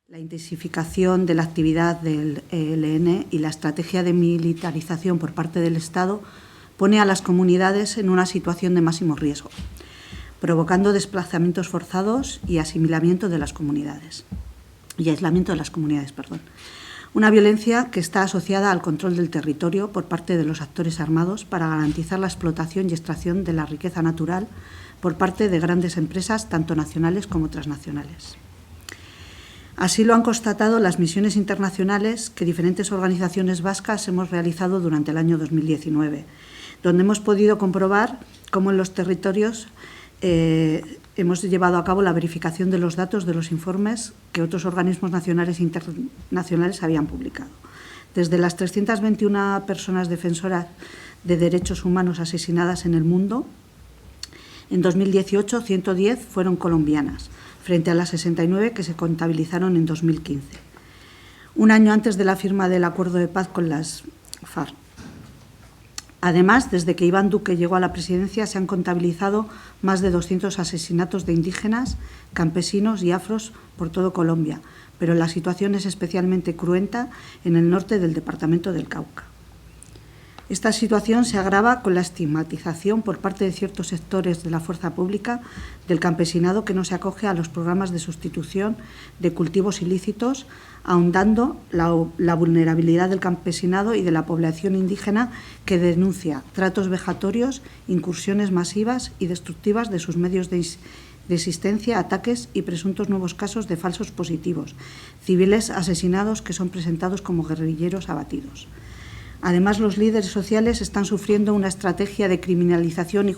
La intensificación de la actividad del ELN y la estrategia de militarización por parte del Estado pone a las comunidades en una situación de máximo riesgo, provocando desplazamientos forzados y asimilamiento de las comunidades, y aislamiento de las comunidades, perdón. Una violencia que está asociada al control del territorio por parte de los actores armados para garantizar la explotación y extracción de la riqueza natural por parte de grandes empresas, tanto nacionales como transnacionales. Así lo han constatado las misiones internacionales que diferentes organizaciones vascas hemos realizado durante el año 2019, donde hemos podido comprobar cómo en los territorios hemos llevado a cabo la verificación de los datos de los informes que otros organismos nacionales e internacionales habían publicado. Desde las 321 personas defensoras de derechos humanos asesinadas en el mundo, en 2018 110 fueron colombianas, frente a las 69 que se contabilizaron en 2015, un año antes de la firma del acuerdo de paz con las FARC. Además, desde que Iván Duque llegó a la presidencia, se han contabilizado más de 200 asesinatos de indígenas, campesinos y afros por todo Colombia, pero la situación es especialmente cruenta en el norte del departamento del Cauca. Esta situación se agrava con la estigmatización por parte de ciertos sectores de la fuerza pública del campesinado que no se acoge a los programas de sustitución de cultivos ilícitos, ahondando la vulnerabilidad del campesinado y de la población indígena que denuncia tratos vejatorios, incursiones masivas y destructivas de sus medios de existencia, ataques y presuntos nuevos casos de falsos positivos, civiles asesinados que son presentados como guerrilleros abatidos. Además, los líderes sociales están sufriendo una estrategia de criminalización y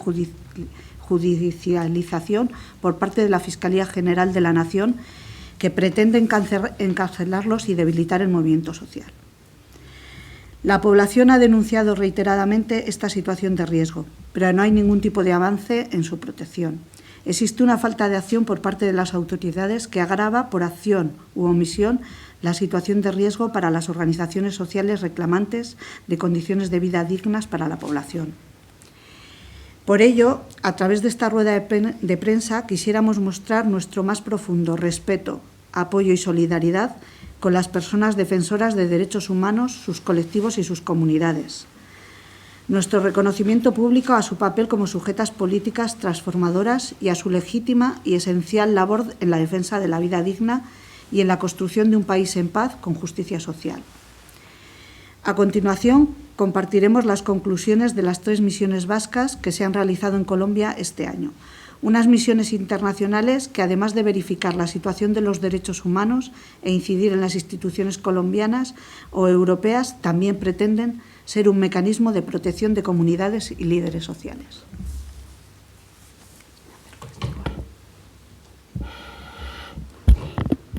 judicialización por parte de la Fiscalía General de la Nación que pretende encarcelarlos y debilitar el movimiento social. La población ha denunciado reiteradamente esta situación de riesgo, pero no hay ningún tipo de avance en su protección. Existe una falta de acción por parte de las autoridades que agrava por acción u omisión la situación de riesgo para las organizaciones sociales reclamantes de condiciones de vida dignas para la población. Por ello, a través de esta rueda de prensa, quisiéramos mostrar nuestro más profundo respeto, apoyo y solidaridad con las personas defensoras de derechos humanos, sus colectivos y sus comunidades. Nuestro reconocimiento público a su papel como sujetas políticas transformadoras y a su legítima y esencial labor en la defensa de la vida digna y en la construcción de un país en paz con justicia social. A continuación, compartiremos las conclusiones de las 3 misiones vascas que se han realizado en Colombia este año. Unas misiones internacionales que, además de verificar la situación de los derechos humanos e incidir en las instituciones colombianas o europeas, también pretenden ser un mecanismo de protección de comunidades y líderes sociales.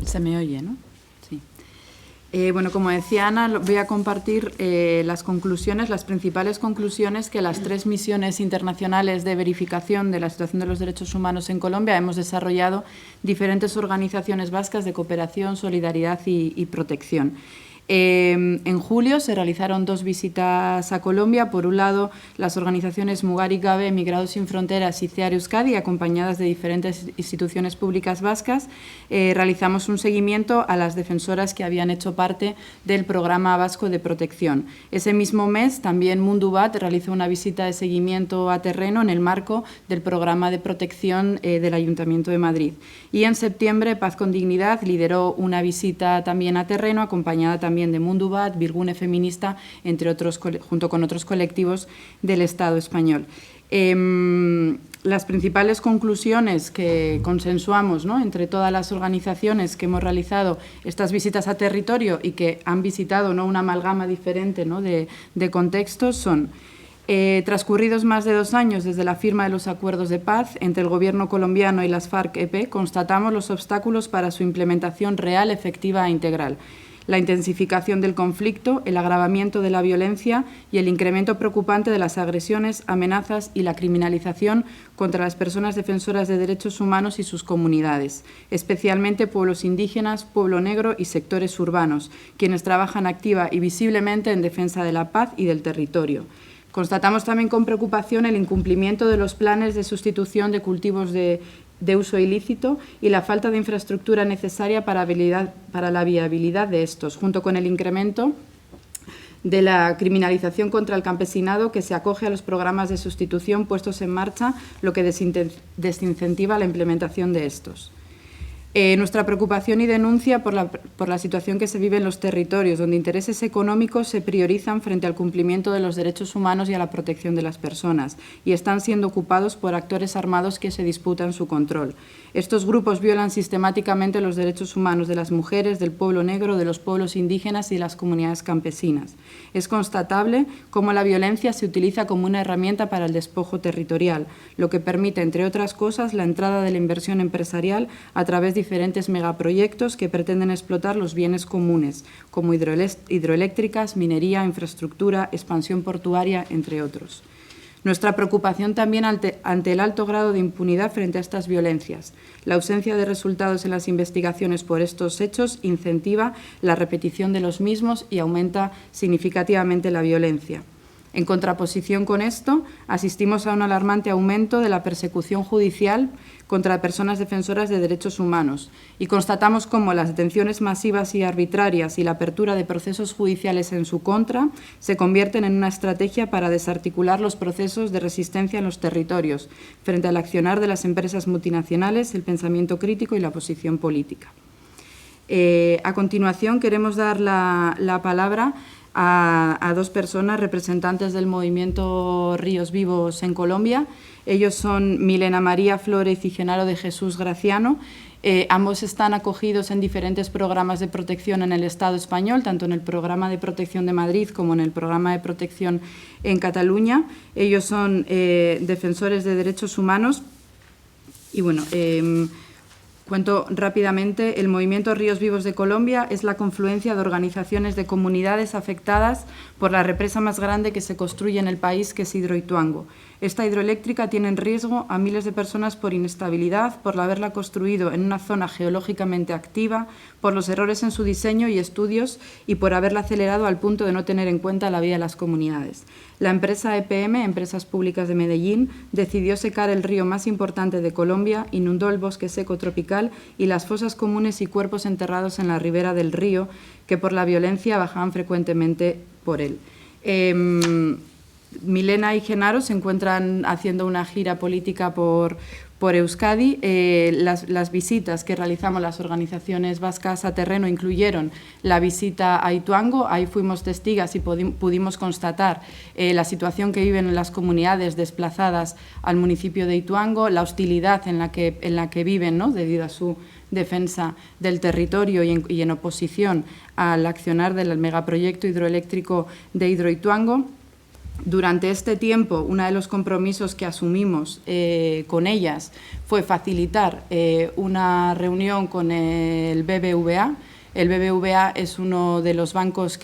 Se me oye, ¿no? Sí. Bueno, como decía Ana, voy a compartir las conclusiones, las principales conclusiones que las 3 misiones internacionales de verificación de la situación de los derechos humanos en Colombia hemos desarrollado diferentes organizaciones vascas de cooperación, solidaridad y protección. En julio se realizaron 2 visitas a Colombia. Por un lado, las organizaciones Mugarik Gabe, Migrados Sin Fronteras y CEAR Euskadi, acompañadas de diferentes instituciones públicas vascas, realizamos un seguimiento a las defensoras que habían hecho parte del Programa Vasco de Protección. Ese mismo mes, también Mundubat realizó una visita de seguimiento a terreno en el marco del Programa de Protección del Ayuntamiento de Madrid. Y en septiembre, Paz con Dignidad lideró una visita también a terreno, acompañada también de Mundubat, Birgune Feminista, entre otros, junto con otros colectivos del Estado español. Las principales conclusiones que consensuamos, ¿no?, entre todas las organizaciones que hemos realizado estas visitas a territorio y que han visitado, ¿no?, una amalgama diferente, ¿no?, de contextos son: transcurridos más de 2 años desde la firma de los acuerdos de paz entre el Gobierno colombiano y las FARC-EP, constatamos los obstáculos para su implementación real, efectiva e integral. La intensificación del conflicto, el agravamiento de la violencia y el incremento preocupante de las agresiones, amenazas y la criminalización contra las personas defensoras de derechos humanos y sus comunidades, especialmente pueblos indígenas, pueblo negro y sectores urbanos, quienes trabajan activa y visiblemente en defensa de la paz y del territorio. Constatamos también con preocupación el incumplimiento de los planes de sustitución de cultivos de uso ilícito y la falta de infraestructura necesaria para la viabilidad de estos, junto con el incremento de la criminalización contra el campesinado que se acoge a los programas de sustitución puestos en marcha, lo que desincentiva la implementación de estos. Nuestra preocupación y denuncia por la situación que se vive en los territorios, donde intereses económicos se priorizan frente al cumplimiento de los derechos humanos y a la protección de las personas, y están siendo ocupados por actores armados que se disputan su control. Estos grupos violan sistemáticamente los derechos humanos de las mujeres, del pueblo negro, de los pueblos indígenas y de las comunidades campesinas. Es constatable cómo la violencia se utiliza como una herramienta para el despojo territorial, lo que permite, entre otras cosas, la entrada de la inversión empresarial a través de diferentes megaproyectos que pretenden explotar los bienes comunes, como hidroeléctricas, minería, infraestructura, expansión portuaria, entre otros. Nuestra preocupación también ante el alto grado de impunidad frente a estas violencias. La ausencia de resultados en las investigaciones por estos hechos incentiva la repetición de los mismos y aumenta significativamente la violencia. En contraposición con esto, asistimos a un alarmante aumento de la persecución judicial contra personas defensoras de derechos humanos y constatamos cómo las detenciones masivas y arbitrarias y la apertura de procesos judiciales en su contra se convierten en una estrategia para desarticular los procesos de resistencia en los territorios frente al accionar de las empresas multinacionales, el pensamiento crítico y la posición política. A continuación, queremos dar la palabra a dos personas representantes del movimiento Ríos Vivos en Colombia. Ellos son Milena María Flórez y Genaro de Jesús Graciano. Ambos están acogidos en diferentes programas de protección en el Estado español, tanto en el Programa de Protección de Madrid como en el Programa de Protección en Cataluña. Ellos son defensores de derechos humanos y, bueno, cuento rápidamente. El Movimiento Ríos Vivos de Colombia es la confluencia de organizaciones de comunidades afectadas por la represa más grande que se construye en el país, que es Hidroituango. Esta hidroeléctrica tiene en riesgo a miles de personas por inestabilidad, por haberla construido en una zona geológicamente activa, por los errores en su diseño y estudios y por haberla acelerado al punto de no tener en cuenta la vida de las comunidades. La empresa EPM, Empresas Públicas de Medellín, decidió secar el río más importante de Colombia, inundó el bosque seco tropical y las fosas comunes y cuerpos enterrados en la ribera del río, que por la violencia bajaban frecuentemente por él. Milena y Genaro se encuentran haciendo una gira política por Euskadi. Las visitas que realizamos las organizaciones vascas a terreno incluyeron la visita a Ituango. Ahí fuimos testigas y pudimos constatar la situación que viven las comunidades desplazadas al municipio de Ituango, la hostilidad en la que viven, ¿no?, debido a su defensa del territorio y en oposición al accionar del megaproyecto hidroeléctrico de Hidroituango. Durante este tiempo, uno de los compromisos que asumimos con ellas fue facilitar una reunión con el BBVA. El BBVA es uno de los bancos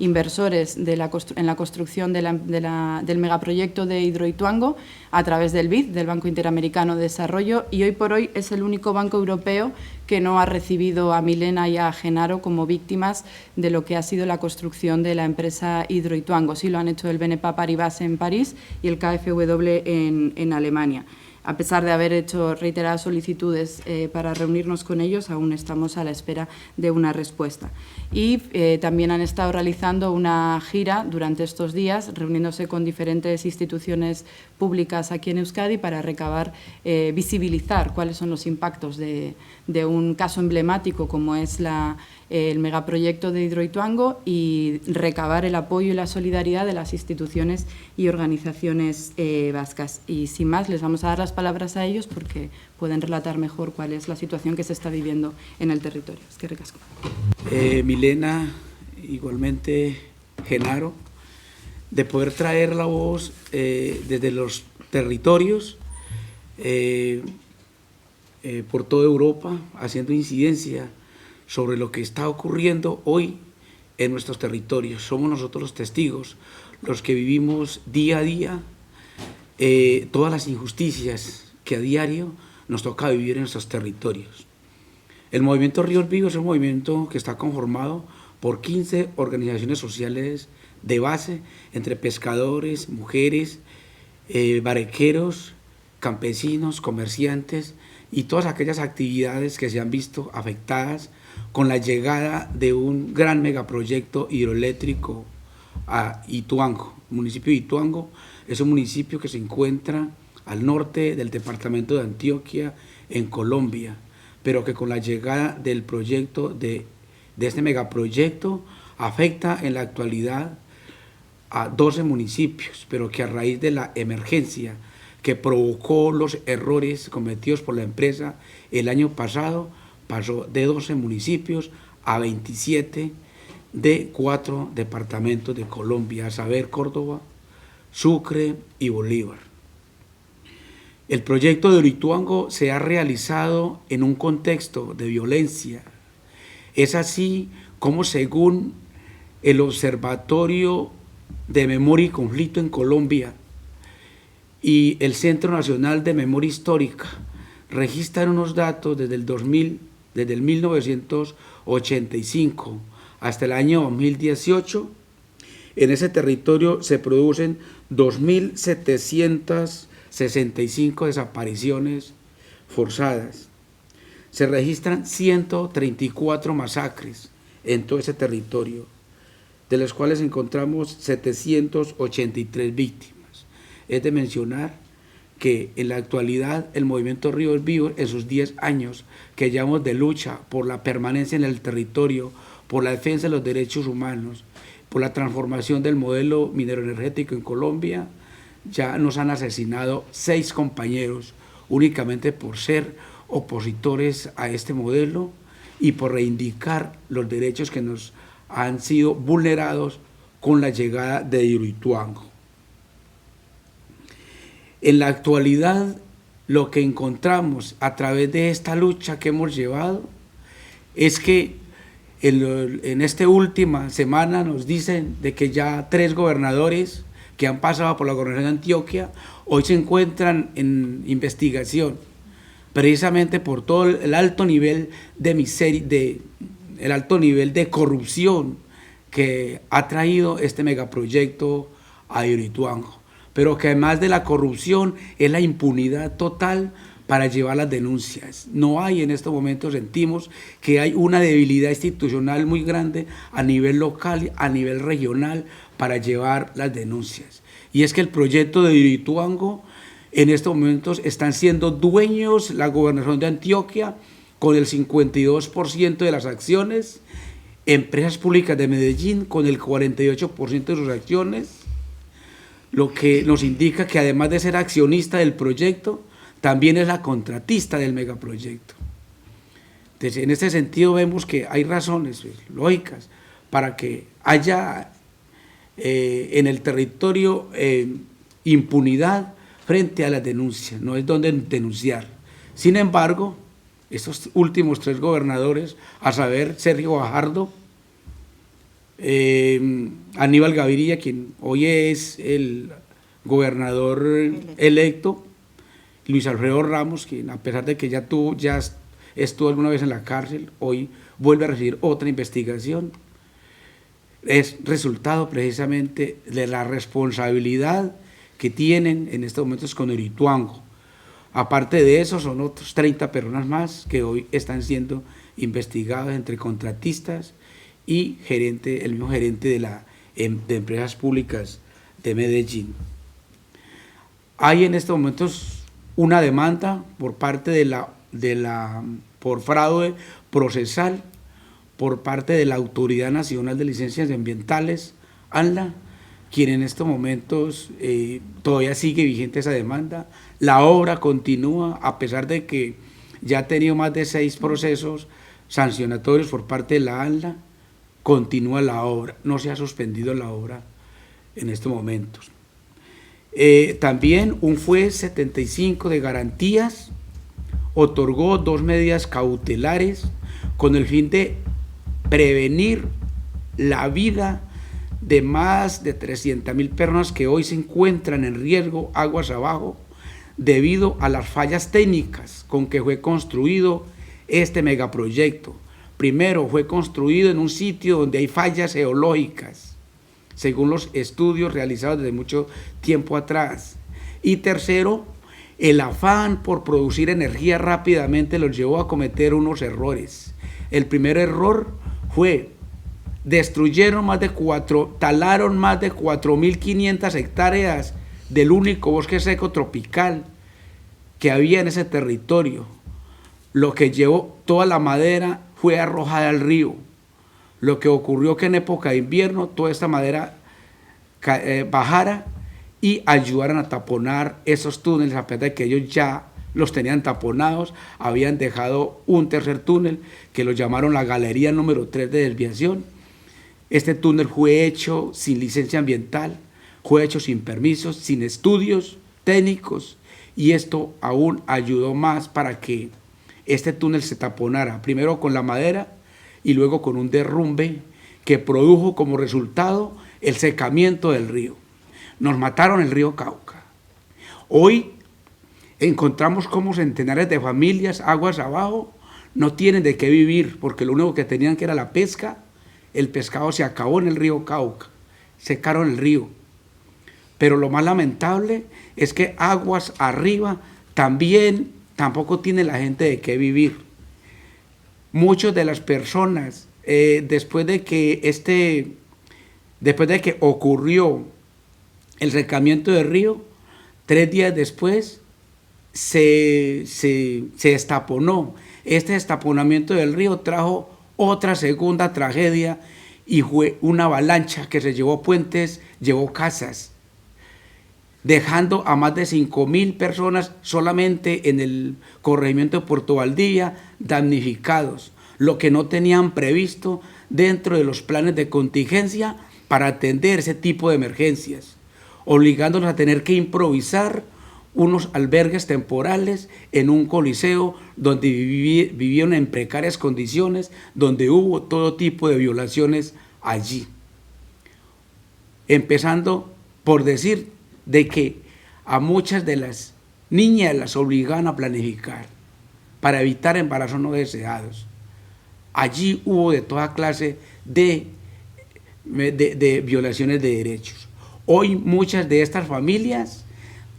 inversores en la construcción del megaproyecto de Hidroituango a través del BID, del Banco Interamericano de Desarrollo, y hoy por hoy es el único banco europeo que no ha recibido a Milena y a Genaro como víctimas de lo que ha sido la construcción de la empresa Hidroituango. Sí lo han hecho el BNP Paribas en París y el KfW en Alemania. A pesar de haber hecho reiteradas solicitudes para reunirnos con ellos, aún estamos a la espera de una respuesta. Y también han estado realizando una gira durante estos días, reuniéndose con diferentes instituciones públicas aquí en Euskadi para recabar, visibilizar cuáles son los impactos de un caso emblemático como es el megaproyecto de Hidroituango y recabar el apoyo y la solidaridad de las instituciones y organizaciones vascas. Y sin más, les vamos a dar las palabras a ellos porque pueden relatar mejor cuál es la situación que se está viviendo en el territorio. Es que recasco. Milena, igualmente Genaro, de poder traer la voz desde los territorios por toda Europa, haciendo incidencia sobre lo que está ocurriendo hoy en nuestros territorios. Somos nosotros los testigos, los que vivimos día a día todas las injusticias que a diario nos toca vivir en nuestros territorios. El movimiento Ríos Vivos es un movimiento que está conformado por 15 organizaciones sociales de base, entre pescadores, mujeres, barqueros, campesinos, comerciantes y todas aquellas actividades que se han visto afectadas con la llegada de un gran megaproyecto hidroeléctrico a Ituango. El municipio de Ituango es un municipio que se encuentra al norte del departamento de Antioquia, en Colombia, pero que con la llegada del proyecto de este megaproyecto afecta en la actualidad a 12 municipios, pero que a raíz de la emergencia que provocó los errores cometidos por la empresa el año pasado, pasó de 12 municipios a 27 de 4 departamentos de Colombia, a saber Córdoba, Sucre y Bolívar. El proyecto de Ituango se ha realizado en un contexto de violencia. Es así como, según el Observatorio de Memoria y Conflicto en Colombia y el Centro Nacional de Memoria Histórica, registran unos datos desde el 1985 hasta el año 2018. En ese territorio se producen 2.765 desapariciones forzadas. Se registran 134 masacres en todo ese territorio, de los cuales encontramos 783 víctimas. Es de mencionar que en la actualidad el movimiento Ríos Vivos, en sus 10 años que llevamos de lucha por la permanencia en el territorio, por la defensa de los derechos humanos, por la transformación del modelo minero-energético en Colombia, ya nos han asesinado 6 compañeros únicamente por ser opositores a este modelo y por reivindicar los derechos que nos han sido vulnerados con la llegada de Hidroituango. En la actualidad, lo que encontramos a través de esta lucha que hemos llevado es que en esta última semana nos dicen de que ya 3 gobernadores que han pasado por la gobernación de Antioquia hoy se encuentran en investigación, precisamente por todo el alto nivel de miseria, el alto nivel de corrupción que ha traído este megaproyecto a Hidroituango, pero que además de la corrupción es la impunidad total para llevar las denuncias. No hay en estos momentos, sentimos que hay una debilidad institucional muy grande a nivel local, a nivel regional, para llevar las denuncias. Y es que el proyecto de Hidroituango, en estos momentos están siendo dueños la gobernación de Antioquia con el 52% de las acciones, empresas públicas de Medellín con el 48% de sus acciones, lo que nos indica que además de ser accionista del proyecto, también es la contratista del megaproyecto. Entonces, en este sentido vemos que hay razones lógicas para que haya en el territorio impunidad frente a las denuncias, no es donde denunciar. Sin embargo, estos últimos 3 gobernadores, a saber Sergio Fajardo, Aníbal Gaviria, quien hoy es el gobernador electo, Luis Alfredo Ramos, quien a pesar de que ya estuvo alguna vez en la cárcel, hoy vuelve a recibir otra investigación, es resultado precisamente de la responsabilidad que tienen en estos momentos con Hidroituango. Aparte de eso, son otros 30 personas más que hoy están siendo investigados entre contratistas y el mismo gerente de empresas públicas de Medellín. Hay en estos momentos una demanda por parte por fraude procesal por parte de la Autoridad Nacional de Licencias Ambientales, ANLA, quien en estos momentos todavía sigue vigente esa demanda. La obra continúa a pesar de que ya ha tenido más de 6 procesos sancionatorios por parte de la ANLA. Continúa la obra, no se ha suspendido la obra en estos momentos. También un juez 75 de garantías otorgó 2 medidas cautelares con el fin de prevenir la vida de más de 300.000 personas que hoy se encuentran en riesgo aguas abajo debido a las fallas técnicas con que fue construido este megaproyecto. Primero, fue construido en un sitio donde hay fallas geológicas, según los estudios realizados desde mucho tiempo atrás. Y tercero, El afán por producir energía rápidamente los llevó a cometer unos errores. El primer error fue, talaron más de 4.500 hectáreas del único bosque seco tropical que había en ese territorio. Lo que llevó, toda la madera fue arrojada al río. Lo que ocurrió que en época de invierno toda esta madera bajara y ayudaran a taponar esos túneles, a pesar de que ellos ya los tenían taponados. Habían dejado un tercer túnel que lo llamaron la galería número 3 de desviación. Este túnel fue hecho sin licencia ambiental, fue hecho sin permisos, sin estudios técnicos, y esto aún ayudó más para que este túnel se taponara, primero con la madera y luego con un derrumbe que produjo como resultado el secamiento del río. Nos mataron el río Cauca. Hoy encontramos como centenares de familias aguas abajo no tienen de qué vivir, porque lo único que tenían que era la pesca. El pescado se acabó en el río Cauca, secaron el río. Pero lo más lamentable es que aguas arriba tampoco tiene la gente de qué vivir. Muchas de las personas, después de que ocurrió el secamiento del río, 3 días después se destaponó. Este destaponamiento del río trajo otra segunda tragedia, y fue una avalancha que se llevó puentes, llevó casas, dejando a más de 5.000 personas solamente en el corregimiento de Puerto Valdivia damnificados, lo que no tenían previsto dentro de los planes de contingencia para atender ese tipo de emergencias, obligándonos a tener que improvisar unos albergues temporales en un coliseo donde vivieron en precarias condiciones, donde hubo todo tipo de violaciones allí. Empezando por decir de que a muchas de las niñas las obligaban a planificar para evitar embarazos no deseados. Allí hubo de toda clase de violaciones de derechos. Hoy muchas de estas familias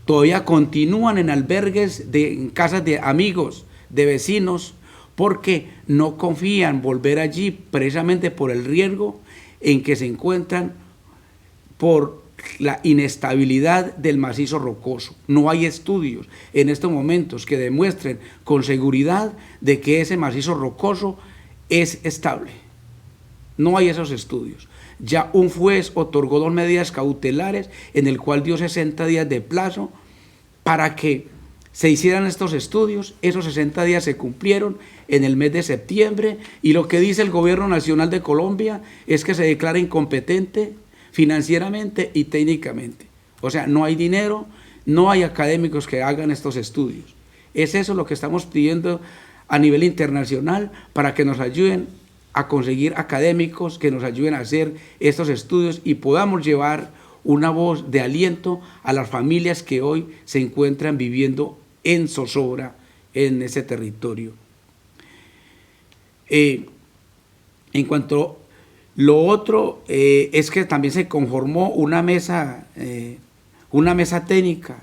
todavía continúan en albergues, en casas de amigos, de vecinos, porque no confían volver allí precisamente por el riesgo en que se encuentran por la inestabilidad del macizo rocoso. No hay estudios en estos momentos que demuestren con seguridad de que ese macizo rocoso es estable. No hay esos estudios. Ya un juez otorgó 2 medidas cautelares en el cual dio 60 días de plazo para que se hicieran estos estudios. Esos 60 días se cumplieron en el mes de septiembre, y lo que dice el Gobierno Nacional de Colombia es que se declara incompetente financieramente y técnicamente. O sea, no hay dinero, no hay académicos que hagan estos estudios. Es eso lo que estamos pidiendo a nivel internacional, para que nos ayuden a conseguir académicos que nos ayuden a hacer estos estudios y podamos llevar una voz de aliento a las familias que hoy se encuentran viviendo en zozobra en ese territorio. En cuanto a lo otro, es que también se conformó una mesa técnica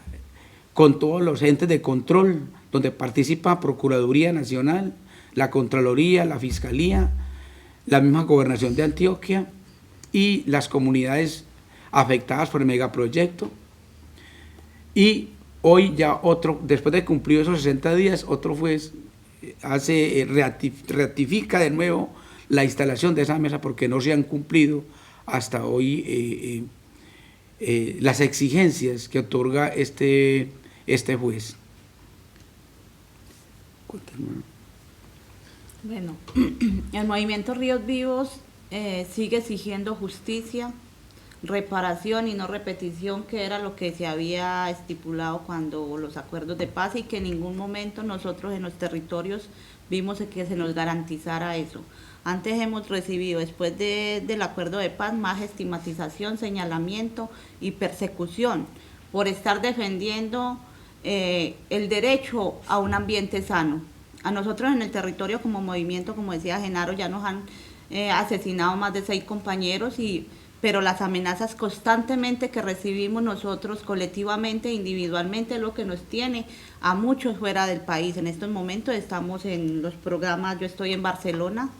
con todos los entes de control, donde participa Procuraduría Nacional, la Contraloría, la Fiscalía, la misma Gobernación de Antioquia y las comunidades afectadas por el megaproyecto. Y hoy ya otro, después de cumplir esos 60 días, otro juez ratifica de nuevo la instalación de esa mesa, porque no se han cumplido hasta hoy las exigencias que otorga este juez. Bueno, el movimiento Ríos Vivos sigue exigiendo justicia, reparación y no repetición, que era lo que se había estipulado cuando los acuerdos de paz, y que en ningún momento nosotros en los territorios vimos que se nos garantizara eso. Antes hemos recibido, después del acuerdo de paz, más estigmatización, señalamiento y persecución por estar defendiendo el derecho a un ambiente sano. A nosotros en el territorio como movimiento, como decía Genaro, ya nos han asesinado más de 6 compañeros, y pero las amenazas constantemente que recibimos nosotros colectivamente, individualmente, es lo que nos tiene a muchos fuera del país. En estos momentos estamos en los programas, yo estoy en Barcelona,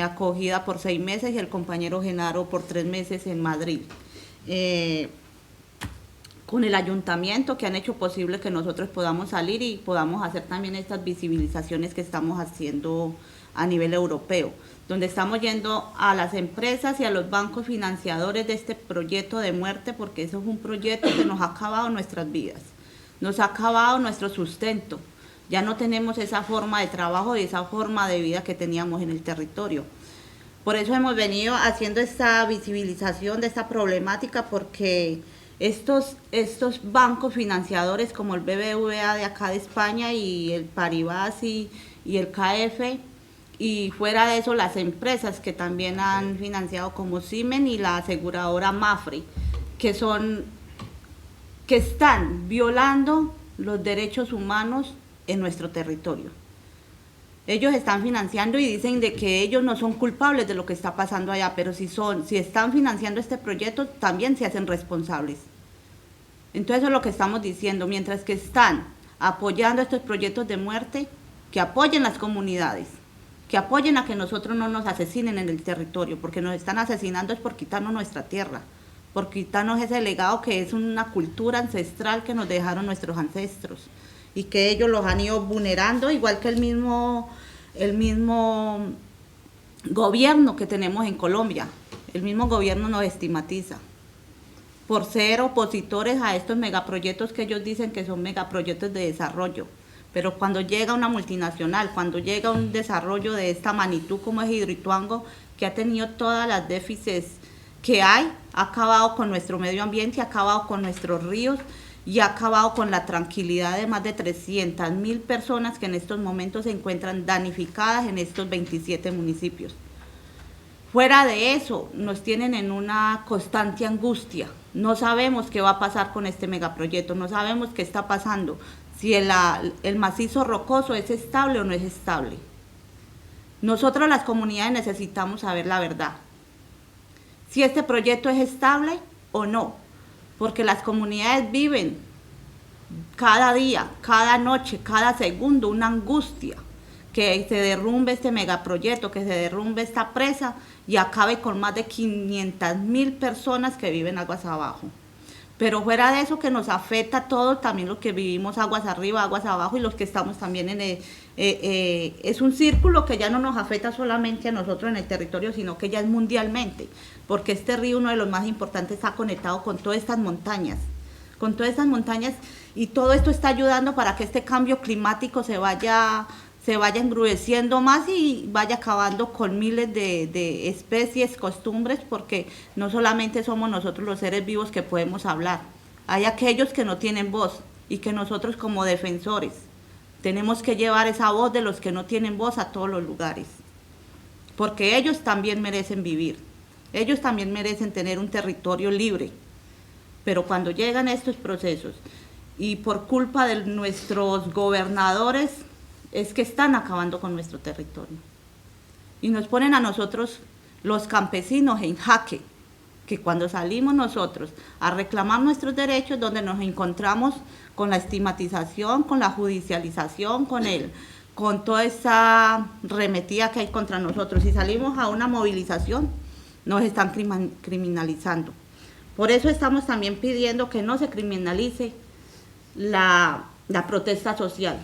acogida por 6 meses, y el compañero Genaro por 3 meses en Madrid. Con el ayuntamiento, que han hecho posible que nosotros podamos salir y podamos hacer también estas visibilizaciones que estamos haciendo a nivel europeo, donde estamos yendo a las empresas y a los bancos financiadores de este proyecto de muerte, porque eso es un proyecto que nos ha acabado nuestras vidas, nos ha acabado nuestro sustento. Ya no tenemos esa forma de trabajo y esa forma de vida que teníamos en el territorio. Por eso hemos venido haciendo esta visibilización de esta problemática, porque estos bancos financiadores como el BBVA de acá de España y el Paribas y el KF, y fuera de eso las empresas que también han financiado como Siemens y la aseguradora Mapfre, que están violando los derechos humanos en nuestro territorio. Ellos están financiando y dicen de que ellos no son culpables de lo que está pasando allá, pero si están financiando este proyecto, también se hacen responsables. Entonces eso es lo que estamos diciendo, mientras que están apoyando estos proyectos de muerte, que apoyen las comunidades, que apoyen a que nosotros no nos asesinen en el territorio, porque nos están asesinando es por quitarnos nuestra tierra, por quitarnos ese legado que es una cultura ancestral que nos dejaron nuestros ancestros, y que ellos los han ido vulnerando, igual que el mismo gobierno que tenemos en Colombia. El mismo gobierno nos estigmatiza por ser opositores a estos megaproyectos que ellos dicen que son megaproyectos de desarrollo. Pero cuando llega una multinacional, cuando llega un desarrollo de esta magnitud como es Hidroituango, que ha tenido todas las déficits que hay, ha acabado con nuestro medio ambiente, ha acabado con nuestros ríos, y ha acabado con la tranquilidad de más de 300.000 personas que en estos momentos se encuentran danificadas en estos 27 municipios. Fuera de eso, nos tienen en una constante angustia. No sabemos qué va a pasar con este megaproyecto, no sabemos qué está pasando, si el macizo rocoso es estable o no es estable. Nosotros las comunidades necesitamos saber la verdad, si este proyecto es estable o no, porque las comunidades viven cada día, cada noche, cada segundo una angustia, que se derrumbe este megaproyecto, que se derrumbe esta presa y acabe con más de 500.000 personas que viven aguas abajo. Pero fuera de eso, que nos afecta a todos, también los que vivimos aguas arriba, aguas abajo, y los que estamos también es un círculo que ya no nos afecta solamente a nosotros en el territorio, sino que ya es mundialmente, porque este río, uno de los más importantes, está conectado con todas estas montañas, y todo esto está ayudando para que este cambio climático se vaya engrueciendo más y vaya acabando con miles de especies, costumbres, porque no solamente somos nosotros los seres vivos que podemos hablar, hay aquellos que no tienen voz, y que nosotros como defensores tenemos que llevar esa voz de los que no tienen voz a todos los lugares, porque ellos también merecen vivir, ellos también merecen tener un territorio libre. Pero cuando llegan estos procesos y por culpa de nuestros gobernadores es que están acabando con nuestro territorio y nos ponen a nosotros los campesinos en jaque, que cuando salimos nosotros a reclamar nuestros derechos, donde nos encontramos con la estigmatización, con la judicialización, con toda esa arremetida que hay contra nosotros, y salimos a una movilización, nos están criminalizando. Por eso estamos también pidiendo que no se criminalice la protesta social.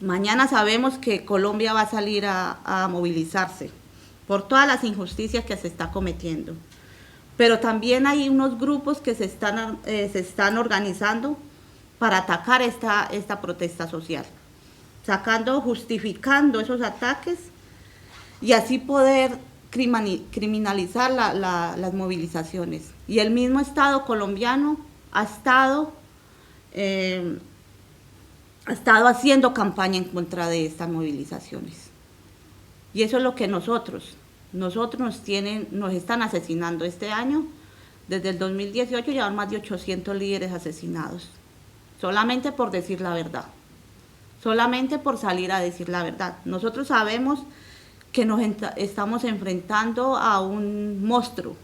Mañana sabemos que Colombia va a salir a movilizarse por todas las injusticias que se está cometiendo. Pero también hay unos grupos que se están organizando para atacar esta protesta social, justificando esos ataques y así poder criminalizar las movilizaciones. Y el mismo Estado colombiano ha estado haciendo campaña en contra de estas movilizaciones. Y eso es lo que nosotros nos están asesinando este año. Desde el 2018 llevan más de 800 líderes asesinados, solamente por decir la verdad, solamente por salir a decir la verdad. Nosotros sabemos que nos estamos enfrentando a un monstruo,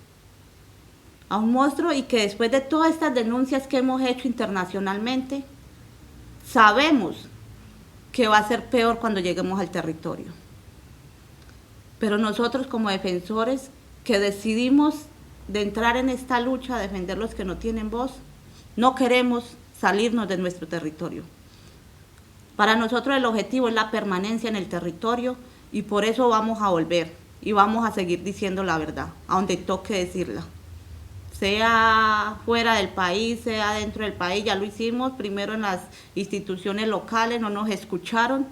a un monstruo, y que después de todas estas denuncias que hemos hecho internacionalmente, sabemos que va a ser peor cuando lleguemos al territorio. Pero nosotros como defensores que decidimos de entrar en esta lucha a defender los que no tienen voz, no queremos salirnos de nuestro territorio. Para nosotros el objetivo es la permanencia en el territorio, y por eso vamos a volver y vamos a seguir diciendo la verdad, a donde toque decirla. Sea fuera del país, sea dentro del país, ya lo hicimos, primero en las instituciones locales, no nos escucharon,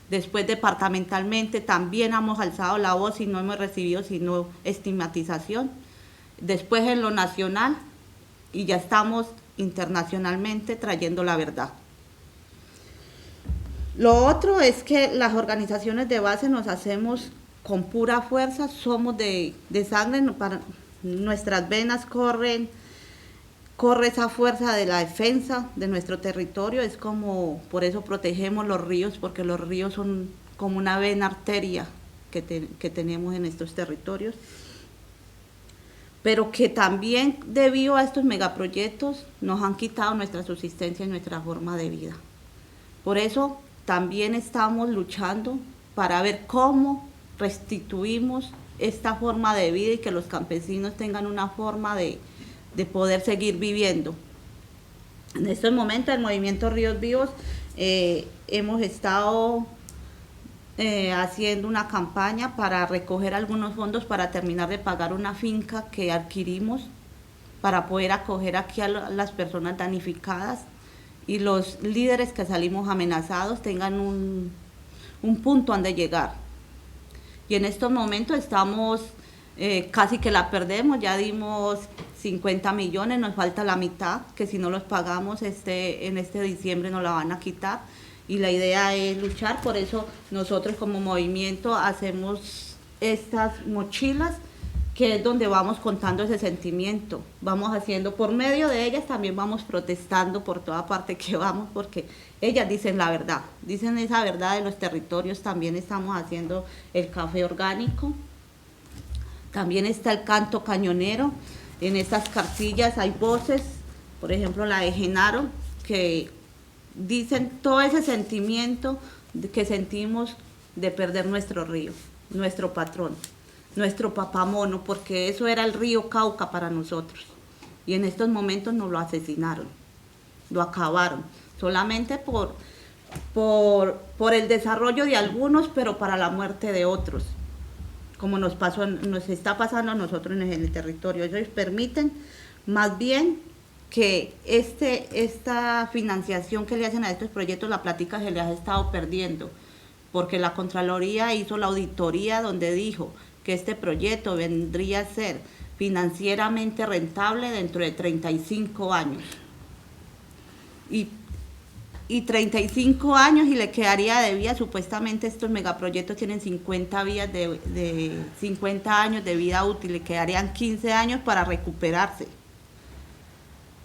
después departamentalmente también hemos alzado la voz y no hemos recibido sino estigmatización, después en lo nacional, y ya estamos internacionalmente trayendo la verdad. Lo otro es que las organizaciones de base nos hacemos con pura fuerza, somos de sangre, para nuestras venas corre esa fuerza de la defensa de nuestro territorio, es como, por eso protegemos los ríos, porque los ríos son como una vena arteria que tenemos en estos territorios, pero que también debido a estos megaproyectos nos han quitado nuestra subsistencia y nuestra forma de vida. Por eso también estamos luchando para ver cómo restituimos esta forma de vida y que los campesinos tengan una forma de poder seguir viviendo. En estos momentos el Movimiento Ríos Vivos hemos estado haciendo una campaña para recoger algunos fondos para terminar de pagar una finca que adquirimos para poder acoger aquí a las personas damnificadas, y los líderes que salimos amenazados tengan un punto donde llegar. Y en estos momentos estamos, casi que la perdemos, ya dimos 50 millones, nos falta la mitad, que si no los pagamos en este diciembre nos la van a quitar, y la idea es luchar. Por eso nosotros como movimiento hacemos estas mochilas, que es donde vamos contando ese sentimiento, vamos haciendo, por medio de ellas también vamos protestando por toda parte que vamos, porque ellas dicen la verdad, dicen esa verdad de los territorios. También estamos haciendo el café orgánico, también está el canto cañonero. En estas cartillas hay voces, por ejemplo la de Genaro, que dicen todo ese sentimiento que sentimos de perder nuestro río, nuestro patrón, nuestro papamono, porque eso era el río Cauca para nosotros, y en estos momentos nos lo asesinaron, lo acabaron, solamente por el desarrollo de algunos, pero para la muerte de otros, como nos está pasando a nosotros en el territorio. Ellos permiten más bien que esta financiación que le hacen a estos proyectos, la plática se les ha estado perdiendo, porque la Contraloría hizo la auditoría donde dijo que este proyecto vendría a ser financieramente rentable dentro de 35 años. Y 35 años y le quedaría de vida, supuestamente estos megaproyectos tienen 50 años de vida útil, le quedarían 15 años para recuperarse.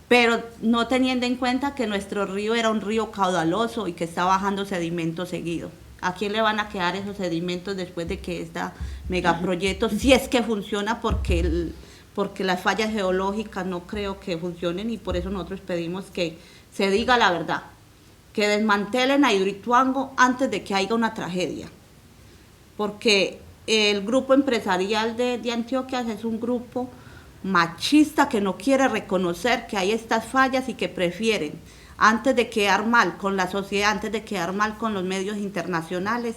Pero no teniendo en cuenta que nuestro río era un río caudaloso y que está bajando sedimentos seguido. ¿A quién le van a quedar esos sedimentos después de que este megaproyecto, si es que funciona, porque las fallas geológicas no creo que funcionen, y por eso nosotros pedimos que se diga la verdad, que desmantelen a Hidroituango antes de que haya una tragedia, porque el grupo empresarial de Antioquia es un grupo machista que no quiere reconocer que hay estas fallas y que prefieren, antes de quedar mal con la sociedad, antes de quedar mal con los medios internacionales,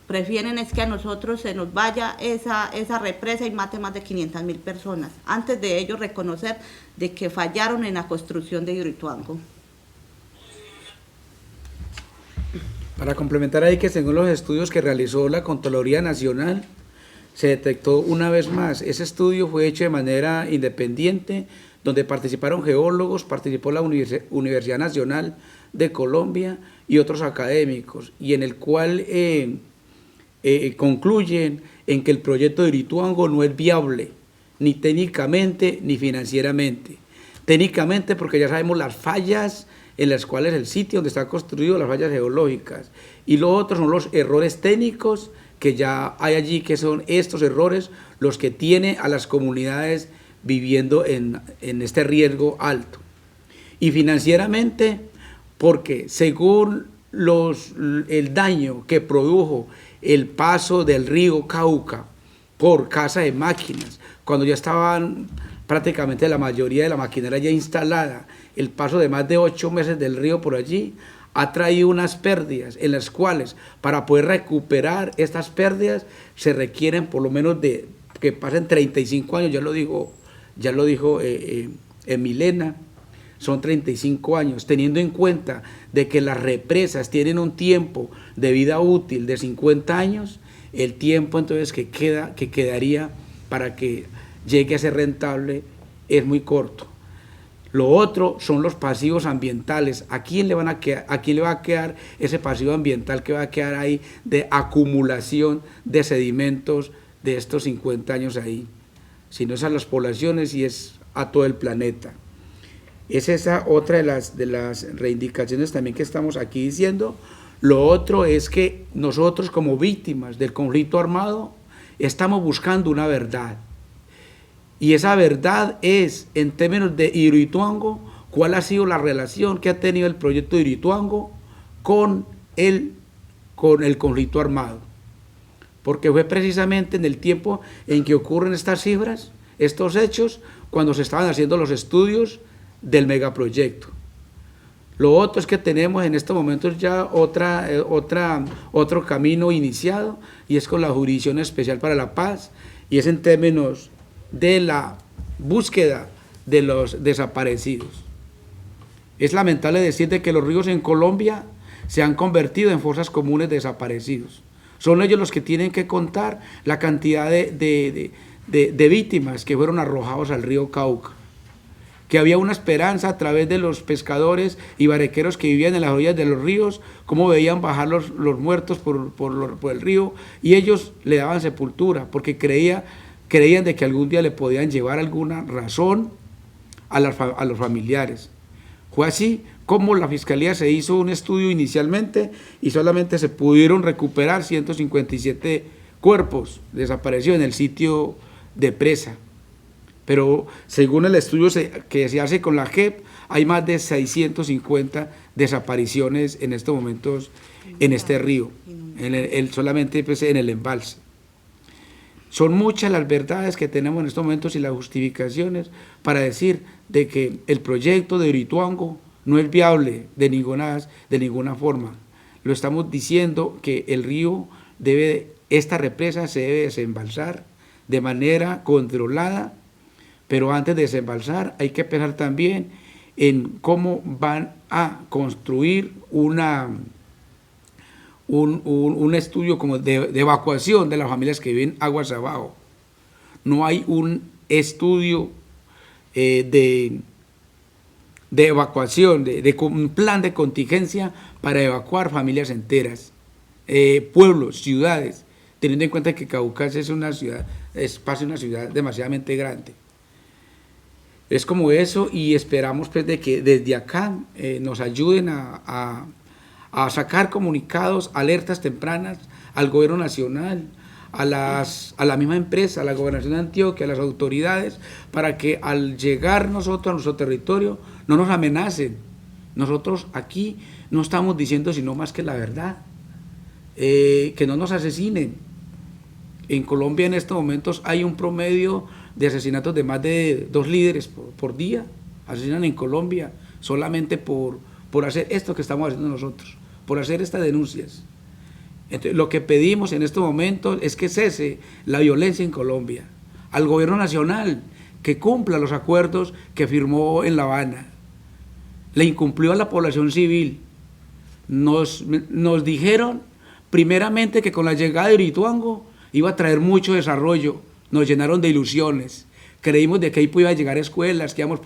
prefieren es que a nosotros se nos vaya esa represa y mate más de 500.000 personas, antes de ellos reconocer de que fallaron en la construcción de Hidroituango. Para complementar ahí, que según los estudios que realizó la Contraloría Nacional, se detectó una vez más, ese estudio fue hecho de manera independiente, donde participaron geólogos, participó la Universidad Nacional de Colombia y otros académicos, y en el cual concluyen en que el proyecto de Hidroituango no es viable, ni técnicamente ni financieramente. Técnicamente porque ya sabemos las fallas en las cuales el sitio donde está construido, las fallas geológicas, y lo otro son los errores técnicos que ya hay allí, que son estos errores los que tiene a las comunidades viviendo en este riesgo alto. Y financieramente, porque según el daño que produjo el paso del río Cauca por Casa de Máquinas, cuando ya estaban prácticamente la mayoría de la maquinaria ya instalada, el paso de más de 8 meses del río por allí, ha traído unas pérdidas en las cuales para poder recuperar estas pérdidas se requieren por lo menos de que pasen 35 años, ya lo dijo Milena, son 35 años, teniendo en cuenta de que las represas tienen un tiempo de vida útil de 50 años, el tiempo entonces que quedaría para que llegue a ser rentable es muy corto. Lo otro son los pasivos ambientales. ¿A quién le va a quedar ese pasivo ambiental que va a quedar ahí de acumulación de sedimentos de estos 50 años ahí? Si no es a las poblaciones y es a todo el planeta. Es esa otra de las reivindicaciones también que estamos aquí diciendo. Lo otro es que nosotros como víctimas del conflicto armado estamos buscando una verdad. Y esa verdad es, en términos de Hidroituango, cuál ha sido la relación que ha tenido el proyecto de Hidroituango con el conflicto armado. Porque fue precisamente en el tiempo en que ocurren estas cifras, estos hechos, cuando se estaban haciendo los estudios del megaproyecto. Lo otro es que tenemos en estos momentos ya otro camino iniciado, y es con la Jurisdicción Especial para la Paz, y es en términos de la búsqueda de los desaparecidos. Es lamentable decir de que los ríos en Colombia se han convertido en fosas comunes de desaparecidos. Son ellos los que tienen que contar la cantidad de víctimas que fueron arrojados al río Cauca. Que había una esperanza a través de los pescadores y barqueros que vivían en las orillas de los ríos, cómo veían bajar los muertos por el río, y ellos le daban sepultura, porque creían de que algún día le podían llevar alguna razón a los familiares. Fue así como la Fiscalía se hizo un estudio inicialmente y solamente se pudieron recuperar 157 cuerpos desaparecidos en el sitio de presa. Pero según el estudio que se hace con la JEP, hay más de 650 desapariciones en estos momentos en este río, solamente pues, en el embalse. Son muchas las verdades que tenemos en estos momentos y las justificaciones para decir de que el proyecto de Hidroituango no es viable de ninguna forma. Lo estamos diciendo que el río esta represa se debe desembalsar de manera controlada, pero antes de desembalsar hay que pensar también en cómo van a construir un estudio como de evacuación de las familias que viven aguas abajo. No hay un estudio de evacuación, un plan de contingencia para evacuar familias enteras, pueblos, ciudades, teniendo en cuenta que Caucas es una ciudad demasiadamente grande. Es como eso, y esperamos pues de que desde acá nos ayuden a sacar comunicados, alertas tempranas al gobierno nacional, a la misma empresa, a la gobernación de Antioquia, a las autoridades, para que al llegar nosotros a nuestro territorio no nos amenacen. Nosotros aquí no estamos diciendo sino más que la verdad, que no nos asesinen. En Colombia en estos momentos hay un promedio de asesinatos de más de 2 líderes por día. Asesinan en Colombia solamente por hacer esto que estamos haciendo nosotros, por hacer estas denuncias. Entonces, lo que pedimos en estos momentos es que cese la violencia en Colombia, al gobierno nacional, que cumpla los acuerdos que firmó en La Habana. Le incumplió a la población civil. Nos dijeron primeramente que con la llegada de Hidroituango iba a traer mucho desarrollo. Nos llenaron de ilusiones. Creímos de que ahí podía llegar a escuelas, que íbamos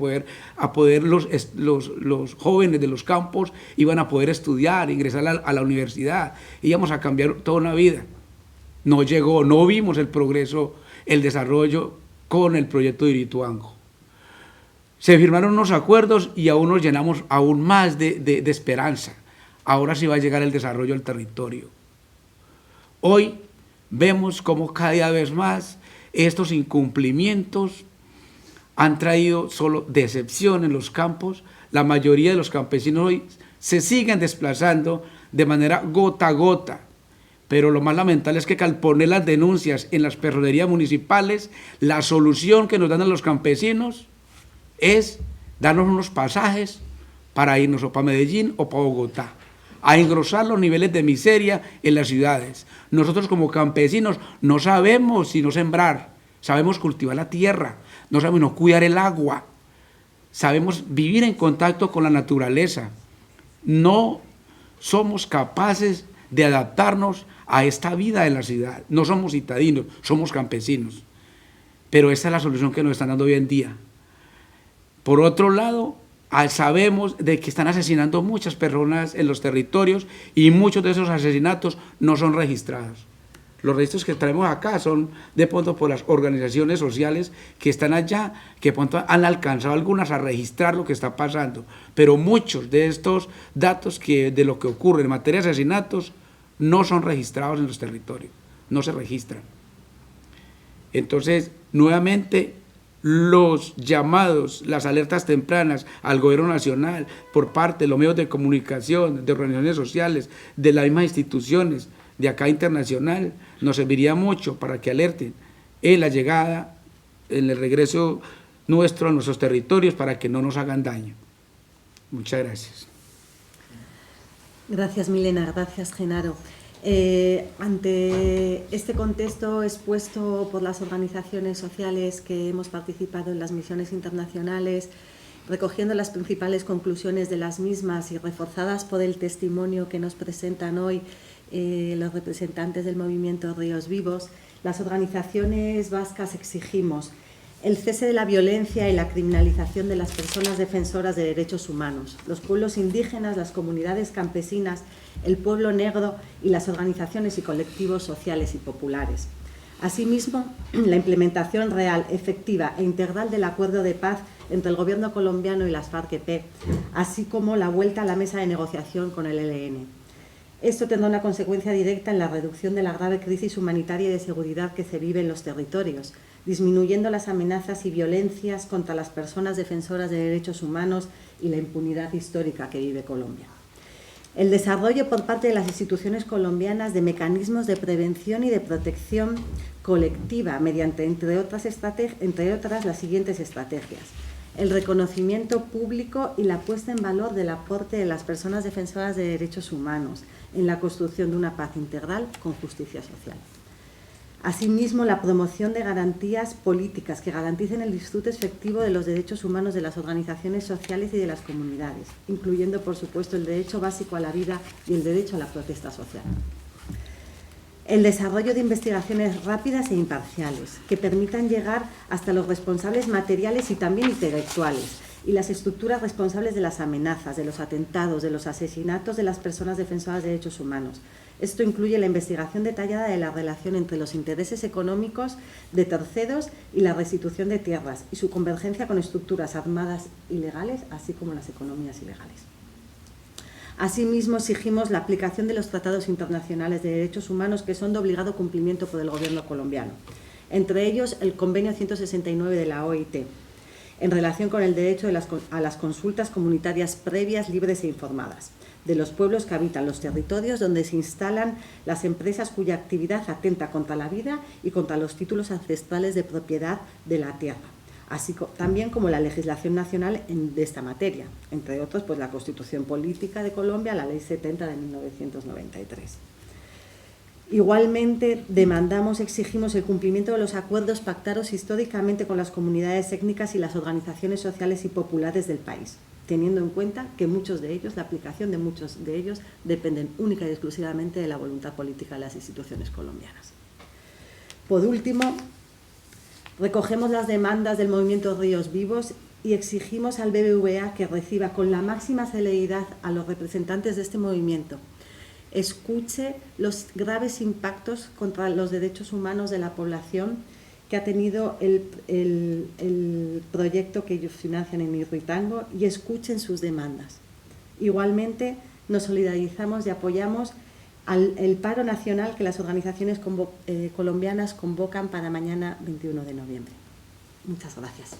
a poder los jóvenes de los campos iban a poder estudiar, ingresar a la universidad, íbamos a cambiar toda una vida. No llegó, no vimos el progreso, el desarrollo con el proyecto de Hidroituango. Se firmaron unos acuerdos y aún nos llenamos aún más de esperanza. Ahora sí va a llegar el desarrollo del territorio. Hoy vemos cómo cada vez más estos incumplimientos han traído solo decepción en los campos. La mayoría de los campesinos hoy se siguen desplazando de manera gota a gota. Pero lo más lamentable es que al poner las denuncias en las personerías municipales, la solución que nos dan a los campesinos es darnos unos pasajes para irnos o para Medellín o para Bogotá, a engrosar los niveles de miseria en las ciudades. Nosotros como campesinos no sabemos sino sembrar, sabemos cultivar la tierra, no sabemos no cuidar el agua, sabemos vivir en contacto con la naturaleza. No somos capaces de adaptarnos a esta vida de la ciudad. No somos citadinos, somos campesinos. Pero esta es la solución que nos están dando hoy en día. Por otro lado, sabemos de que están asesinando muchas personas en los territorios y muchos de esos asesinatos no son registrados. Los registros que traemos acá son de pronto por las organizaciones sociales que están allá, que de pronto han alcanzado algunas a registrar lo que está pasando. Pero muchos de estos datos de lo que ocurre en materia de asesinatos no son registrados en los territorios, no se registran. Entonces, nuevamente, los llamados, las alertas tempranas al gobierno nacional por parte de los medios de comunicación, de organizaciones sociales, de las mismas instituciones de acá internacional, nos serviría mucho para que alerten en la llegada, en el regreso nuestro a nuestros territorios para que no nos hagan daño. Muchas gracias. Gracias, Milena. Gracias, Genaro. Ante este contexto expuesto por las organizaciones sociales que hemos participado en las misiones internacionales, recogiendo las principales conclusiones de las mismas y reforzadas por el testimonio que nos presentan hoy los representantes del movimiento Ríos Vivos, las organizaciones vascas exigimos el cese de la violencia y la criminalización de las personas defensoras de derechos humanos, los pueblos indígenas, las comunidades campesinas, el pueblo negro y las organizaciones y colectivos sociales y populares. Asimismo, la implementación real, efectiva e integral del acuerdo de paz entre el gobierno colombiano y las FARC-EP, así como la vuelta a la mesa de negociación con el ELN. Esto tendrá una consecuencia directa en la reducción de la grave crisis humanitaria y de seguridad que se vive en los territorios, disminuyendo las amenazas y violencias contra las personas defensoras de derechos humanos y la impunidad histórica que vive Colombia. El desarrollo por parte de las instituciones colombianas de mecanismos de prevención y de protección colectiva mediante, entre otras, las siguientes estrategias. El reconocimiento público y la puesta en valor del aporte de las personas defensoras de derechos humanos en la construcción de una paz integral con justicia social. Asimismo, la promoción de garantías políticas que garanticen el disfrute efectivo de los derechos humanos de las organizaciones sociales y de las comunidades, incluyendo, por supuesto, el derecho básico a la vida y el derecho a la protesta social. El desarrollo de investigaciones rápidas e imparciales que permitan llegar hasta los responsables materiales y también intelectuales y las estructuras responsables de las amenazas, de los atentados, de los asesinatos de las personas defensoras de derechos humanos. Esto incluye la investigación detallada de la relación entre los intereses económicos de terceros y la restitución de tierras y su convergencia con estructuras armadas ilegales, así como las economías ilegales. Asimismo, exigimos la aplicación de los tratados internacionales de derechos humanos que son de obligado cumplimiento por el gobierno colombiano, entre ellos el Convenio 169 de la OIT, en relación con el derecho a las consultas comunitarias previas, libres e informadas, de los pueblos que habitan los territorios donde se instalan las empresas cuya actividad atenta contra la vida y contra los títulos ancestrales de propiedad de la tierra, así también como la legislación nacional de esta materia, entre otros, pues la Constitución Política de Colombia, la Ley 70 de 1993. Igualmente, exigimos el cumplimiento de los acuerdos pactados históricamente con las comunidades étnicas y las organizaciones sociales y populares del país, teniendo en cuenta que la aplicación de muchos de ellos dependen única y exclusivamente de la voluntad política de las instituciones colombianas. Por último, recogemos las demandas del movimiento Ríos Vivos y exigimos al BBVA que reciba con la máxima celeridad a los representantes de este movimiento, escuche los graves impactos contra los derechos humanos de la población que ha tenido el proyecto que ellos financian en Hidroituango y escuchen sus demandas. Igualmente, nos solidarizamos y apoyamos el paro nacional que las organizaciones colombianas convocan para mañana 21 de noviembre. Muchas gracias.